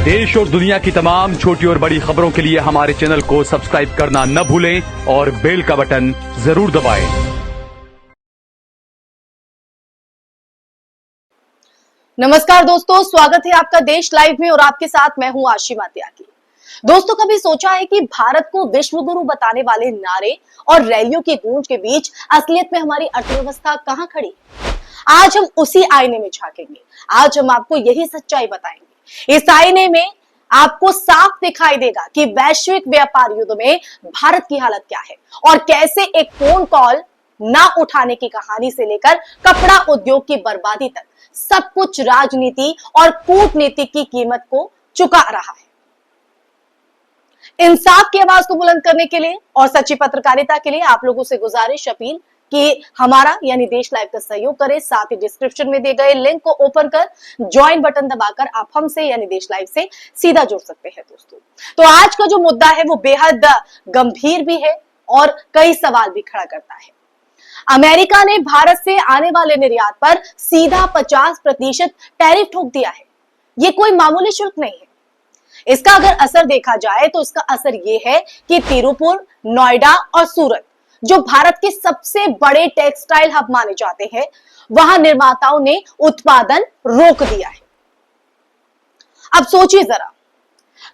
देश और दुनिया की तमाम छोटी और बड़ी खबरों के लिए हमारे चैनल को सब्सक्राइब करना न भूलें और बेल का बटन जरूर दबाएं। नमस्कार दोस्तों, स्वागत है आपका देश लाइव में और आपके साथ मैं हूं आशिमा त्यागी। दोस्तों, कभी सोचा है कि भारत को विश्व गुरु बताने वाले नारे और रैलियों की गूंज के बीच असलियत में हमारी अर्थव्यवस्था कहां खड़ी है? आज हम उसी आईने में झांकेंगे। आज हम आपको यही सच्चाई बताएंगे। इस आईने में आपको साफ दिखाई देगा कि वैश्विक व्यापार युद्ध में भारत की हालत क्या है और कैसे एक फोन कॉल ना उठाने की कहानी से लेकर कपड़ा उद्योग की बर्बादी तक सब कुछ राजनीति और कूटनीति की कीमत को चुका रहा है। इंसाफ की आवाज को बुलंद करने के लिए और सच्ची पत्रकारिता के लिए आप लोगों से गुजारिश, अपील कि हमारा यानी देश लाइव का सहयोग करें। साथ ही डिस्क्रिप्शन में दिए गए लिंक को ओपन कर ज्वाइन बटन दबाकर आप हमसे यानी देश लाइव से सीधा जुड़ सकते हैं। दोस्तों, तो आज का जो मुद्दा है वो बेहद गंभीर भी है और कई सवाल भी खड़ा करता है। अमेरिका ने भारत से आने वाले निर्यात पर सीधा 50% टैरिफ ठोक दिया है। ये कोई मामूली शुल्क नहीं है। इसका अगर असर देखा जाए तो इसका असर ये है कि तिरुपुर, नोएडा और सूरत, जो भारत के सबसे बड़े टेक्सटाइल हब माने जाते हैं, वहां निर्माताओं ने उत्पादन रोक दिया है। अब सोचिए जरा,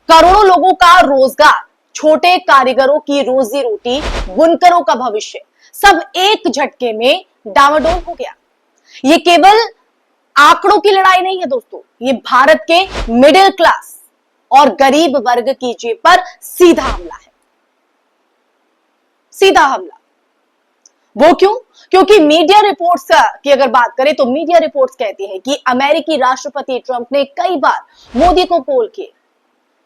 करोड़ों लोगों का रोजगार, छोटे कारीगरों की रोजी रोटी, बुनकरों का भविष्य सब एक झटके में डामाडोल हो गया। ये केवल आंकड़ों की लड़ाई नहीं है दोस्तों, ये भारत के मिडिल क्लास और गरीब वर्ग की जेब पर सीधा हमला है। सीधा हमला। वो क्यों? क्योंकि मीडिया रिपोर्ट्स की अगर बात करें तो मीडिया रिपोर्ट्स कहती हैं कि अमेरिकी राष्ट्रपति ट्रंप ने कई बार मोदी को कॉल किए,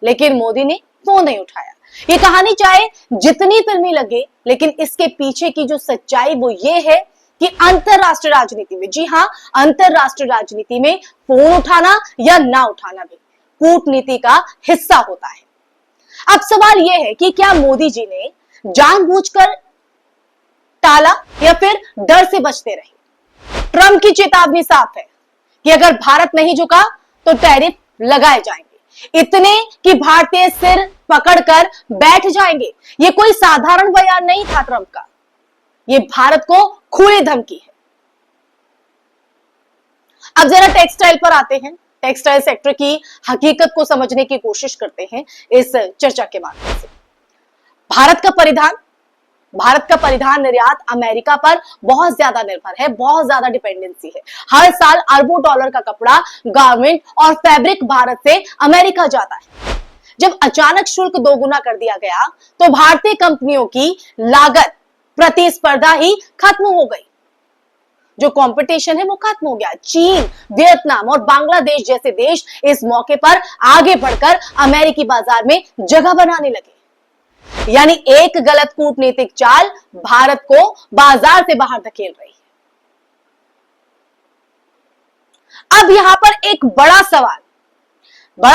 लेकिन मोदी ने फोन नहीं उठाया। ये कहानी चाहे जितनी फिल्मी लगे, लेकिन इसके पीछे की जो सच्चाई वो ये है कि अंतरराष्ट्रीय राजनीति में, जी हां, अंतरराष्ट्रीय राजनीति में फोन उठाना या ना उठाना भी कूटनीति का हिस्सा होता है। अब सवाल यह है कि क्या मोदी जी ने जानबूझकर टाला या फिर डर से बचते रहे? ट्रंप की चेतावनी साफ है कि अगर भारत नहीं झुका तो टैरिफ लगाए जाएंगे, इतने कि भारतीय सिर पकड़कर बैठ जाएंगे। ये कोई साधारण बयान नहीं था ट्रंप का, ये भारत को खुली धमकी है। अब जरा टेक्सटाइल पर आते हैं। टेक्सटाइल सेक्टर की हकीकत को समझने की कोशिश करते हैं इस चर्चा के माध्यम से। भारत का परिधान निर्यात अमेरिका पर बहुत ज्यादा निर्भर है, बहुत ज्यादा डिपेंडेंसी है। हर साल अरबों डॉलर का कपड़ा, गारमेंट और फैब्रिक भारत से अमेरिका जाता है। जब अचानक शुल्क दोगुना कर दिया गया तो भारतीय कंपनियों की लागत प्रतिस्पर्धा ही खत्म हो गई। जो कंपटीशन है वो खत्म हो गया। चीन, वियतनाम और बांग्लादेश जैसे देश इस मौके पर आगे बढ़कर अमेरिकी बाजार में जगह बनाने लगे। यानी एक गलत कूटनीतिक चाल भारत को बाजार से बाहर धकेल रही है। अब यहां पर एक बड़ा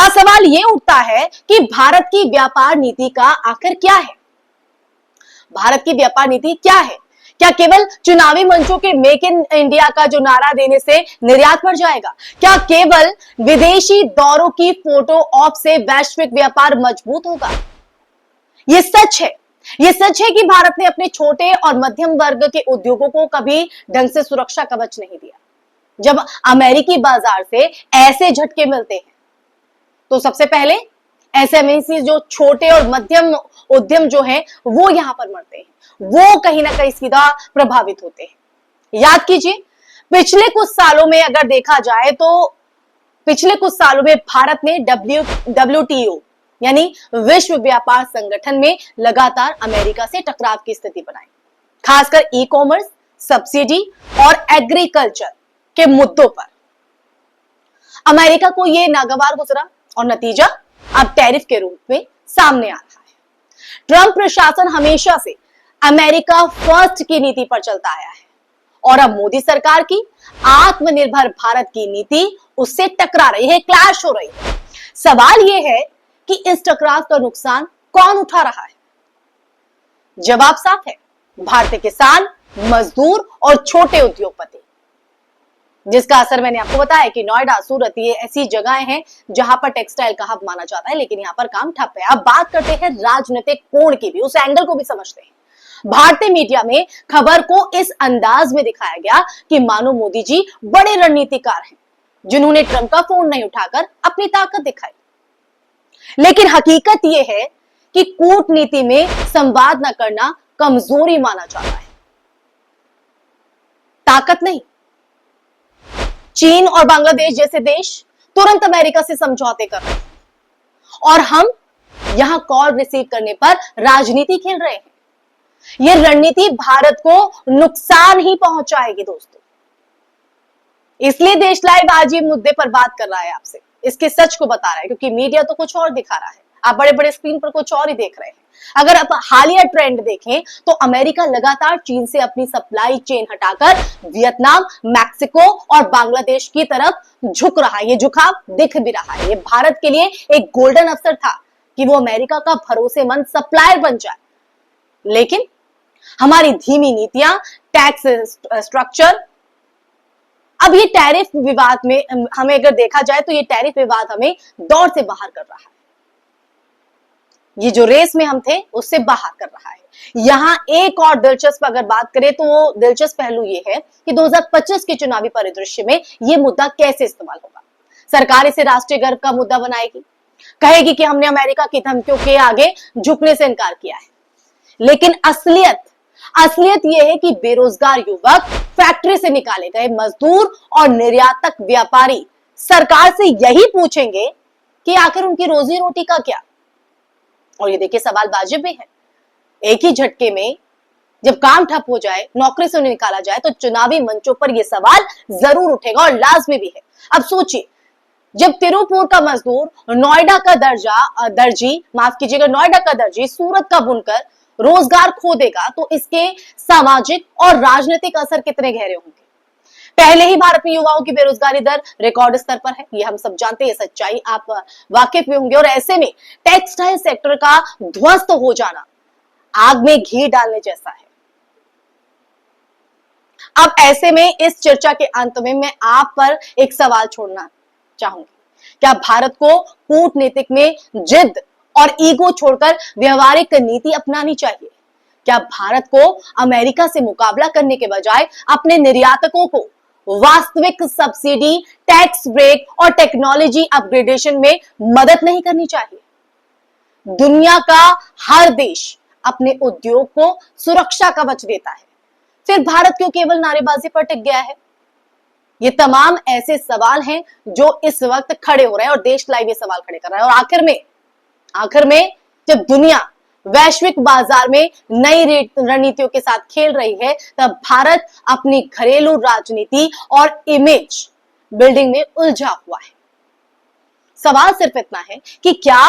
सवाल यह उठता है कि भारत की व्यापार नीति का आखिर क्या है? भारत की व्यापार नीति क्या है? क्या केवल चुनावी मंचों के मेक इन इंडिया का जो नारा देने से निर्यात बढ़ जाएगा? क्या केवल विदेशी दौरों की फोटो ऑप से वैश्विक व्यापार मजबूत होगा? ये सच है कि भारत ने अपने छोटे और मध्यम वर्ग के उद्योगों को कभी ढंग से सुरक्षा कवच नहीं दिया। जब अमेरिकी बाजार से ऐसे झटके मिलते हैं तो सबसे पहले एसएमई, जो छोटे और मध्यम उद्यम जो हैं, वो यहां पर मरते हैं, वो कहीं ना कहीं सीधा प्रभावित होते हैं। याद कीजिए, पिछले कुछ सालों में अगर देखा जाए तो पिछले कुछ सालों में भारत ने WTO यानी विश्व व्यापार संगठन में लगातार अमेरिका से टकराव की स्थिति बनाई, खासकर ई कॉमर्स, सब्सिडी और एग्रीकल्चर के मुद्दों पर। अमेरिका को यह नागवार गुजरा और नतीजा अब टैरिफ के रूप में सामने आ रहा है। ट्रंप प्रशासन हमेशा से अमेरिका फर्स्ट की नीति पर चलता आया है और अब मोदी सरकार की आत्मनिर्भर भारत की नीति उससे टकरा रही है, क्लैश हो रही है। सवाल यह है कि इस टकराव का नुकसान कौन उठा रहा है? जवाब साफ है, भारतीय किसान, मजदूर और छोटे उद्योगपति। जिसका असर मैंने आपको बताया कि नोएडा, सूरत ये ऐसी जगहें हैं जहां पर टेक्सटाइल का हब माना जाता है, लेकिन यहां पर काम ठप है। अब बात करते हैं राजनीतिक कोण की भी, उस एंगल को भी समझते हैं। भारतीय मीडिया में खबर को इस अंदाज में दिखाया गया कि मानो मोदी जी बड़े रणनीतिकार हैं जिन्होंने ट्रंप का फोन नहीं उठाकर अपनी ताकत दिखाई। लेकिन हकीकत यह है कि कूटनीति में संवाद न करना कमजोरी माना जाता है, ताकत नहीं। चीन और बांग्लादेश जैसे देश तुरंत अमेरिका से समझौते कर रहे हैं और हम यहां कॉल रिसीव करने पर राजनीति खेल रहे हैं। यह रणनीति भारत को नुकसान ही पहुंचाएगी दोस्तों। इसलिए देश लाइव आज ये मुद्दे पर बात कर रहा है आपसे, इसके सच को बता रहा है, क्योंकि मीडिया तो कुछ और दिखा रहा है, आप बड़े बड़े स्क्रीन पर कुछ और ही देख रहे हैं। अगर आप हालिया ट्रेंड देखें तो अमेरिका लगातार चीन से अपनी सप्लाई चेन हटाकर वियतनाम, मैक्सिको और बांग्लादेश की तरफ झुक रहा है। ये झुकाव दिख भी रहा है। ये भारत के लिए एक गोल्डन अवसर था कि वो अमेरिका का भरोसेमंद सप्लायर बन जाए, लेकिन हमारी धीमी नीतियां, टैक्स स्ट्रक्चर, अब ये टैरिफ विवाद में हमें अगर देखा जाए तो ये टैरिफ विवाद हमें दौर से बाहर कर रहा है। ये जो रेस में हम थे उससे बाहर कर रहा है। यहां एक और दिलचस्प अगर बात करें तो वो दिलचस्प पहलू ये है कि 2025 के चुनावी परिदृश्य में ये मुद्दा कैसे इस्तेमाल होगा। सरकार इसे राष्ट्रीय गर्व का मुद्दा बनाएगी, कहेगी कि हमने अमेरिका की धमकियों के आगे झुकने से इनकार किया है। लेकिन असलियत यह है कि बेरोजगार युवक, फैक्ट्री से निकाले गए मजदूर और निर्यातक व्यापारी सरकार से यही पूछेंगे कि आखिर उनकी रोजी रोटी का क्या। और ये देखिए सवाल वाजिब भी है। एक ही झटके में जब काम ठप हो जाए, नौकरी से उन्हें निकाला जाए, तो चुनावी मंचों पर यह सवाल जरूर उठेगा और लाजमी भी है। अब सोचिए, जब तिरुपुर का मजदूर नोएडा का दर्जी सूरत का बुनकर रोजगार खो देगा तो इसके सामाजिक और राजनीतिक असर कितने गहरे होंगे। पहले ही भारत में युवाओं की बेरोजगारी दर रिकॉर्ड स्तर पर है, ये हम सब जानते हैं, सच्चाई आप वाकिफ भी होंगे। और ऐसे में टेक्सटाइल सेक्टर का ध्वस्त हो जाना आग में घी डालने जैसा है। अब ऐसे में इस चर्चा के अंत में मैं आप पर एक सवाल छोड़ना चाहूंगी। क्या भारत को कूटनीतिक में जिद और ईगो छोड़कर व्यवहारिक नीति अपनानी चाहिए? क्या भारत को अमेरिका से मुकाबला करने के बजाय अपने निर्यातकों को वास्तविक सब्सिडी, टैक्स ब्रेक और टेक्नोलॉजी अपग्रेडेशन में मदद नहीं करनी चाहिए? दुनिया का हर देश अपने उद्योग को सुरक्षा कवच देता है, फिर भारत क्यों केवल नारेबाजी पर टिक गया है? ये तमाम ऐसे सवाल हैं जो इस वक्त खड़े हो रहे हैं और देश लाइव ये सवाल खड़े कर रहा है। और आखिर में जब दुनिया वैश्विक बाजार में नई रणनीतियों के साथ खेल रही है, तब भारत अपनी घरेलू राजनीति और इमेज बिल्डिंग में उलझा हुआ है। सवाल सिर्फ इतना है कि क्या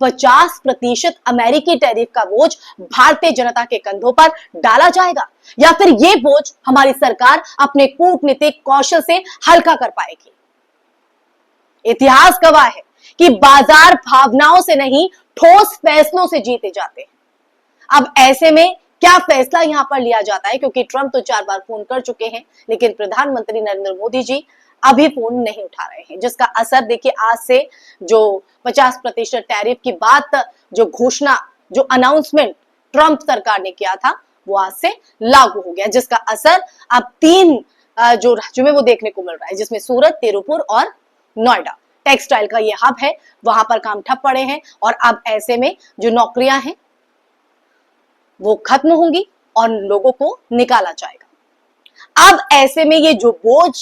50% अमेरिकी टैरिफ का बोझ भारतीय जनता के कंधों पर डाला जाएगा, या फिर यह बोझ हमारी सरकार अपने कूटनीतिक कौशल से हल्का कर पाएगी? इतिहास गवाह है कि बाजार भावनाओं से नहीं, ठोस फैसलों से जीते जाते हैं। अब ऐसे में क्या फैसला यहां पर लिया जाता है, क्योंकि ट्रंप तो 4 बार फोन कर चुके हैं, लेकिन प्रधानमंत्री नरेंद्र मोदी जी अभी फोन नहीं उठा रहे हैं, जिसका असर देखिए आज से जो 50% टैरिफ की बात, जो घोषणा, जो अनाउंसमेंट ट्रंप सरकार ने किया था, वो आज से लागू हो गया, जिसका असर अब 3 जो राज्यों में वो देखने को मिल रहा है, जिसमें सूरत, तिरुपुर और नोएडा। टेक्सटाइल का ये हब है, वहां पर काम ठप पड़े हैं और अब ऐसे में जो नौकरियां हैं वो खत्म होंगी और लोगों को निकाला जाएगा। अब ऐसे में ये जो बोझ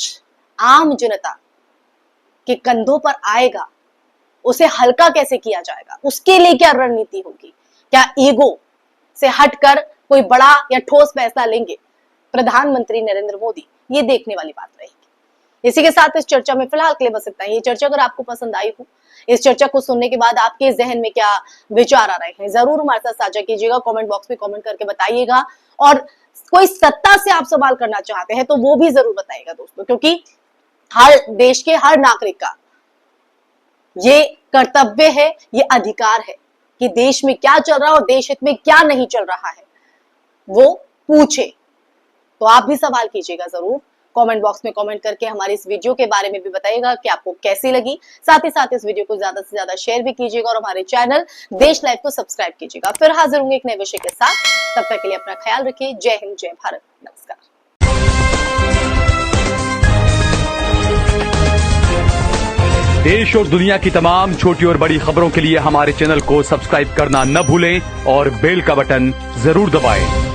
आम जनता के कंधों पर आएगा, उसे हल्का कैसे किया जाएगा, उसके लिए क्या रणनीति होगी? क्या ईगो से हटकर कोई बड़ा या ठोस फैसला लेंगे प्रधानमंत्री नरेंद्र मोदी? ये देखने वाली बात रहेगी। इसी के साथ इस चर्चा में फिलहाल के लिए बस इतना ही। ये चर्चा अगर आपको पसंद आई हो, इस चर्चा को सुनने के बाद आपके जहन में क्या विचार आ रहे हैं, जरूर हमारे साथ साझा कीजिएगा, कमेंट बॉक्स में कमेंट करके बताइएगा। और कोई सत्ता से आप सवाल करना चाहते हैं तो वो भी जरूर बताइएगा दोस्तों, क्योंकि हर देश के हर नागरिक का ये कर्तव्य है, ये अधिकार है कि देश में क्या चल रहा है और देश हित में क्या नहीं चल रहा है वो पूछे। तो आप भी सवाल कीजिएगा जरूर, कमेंट बॉक्स में कमेंट करके हमारी इस वीडियो के बारे में भी बताइएगा कि आपको कैसी लगी। साथ ही साथ इस वीडियो को ज्यादा से ज्यादा शेयर भी कीजिएगा और हमारे चैनल देश लाइव को सब्सक्राइब कीजिएगा। फिर हाजिर होंगे एक नए विषय के साथ, तब तक के लिए अपना ख्याल रखिए। जय हिंद, जय भारत, नमस्कार। देश और दुनिया की तमाम छोटी और बड़ी खबरों के लिए हमारे चैनल को सब्सक्राइब करना न भूलें और बेल का बटन जरूर दबाएं।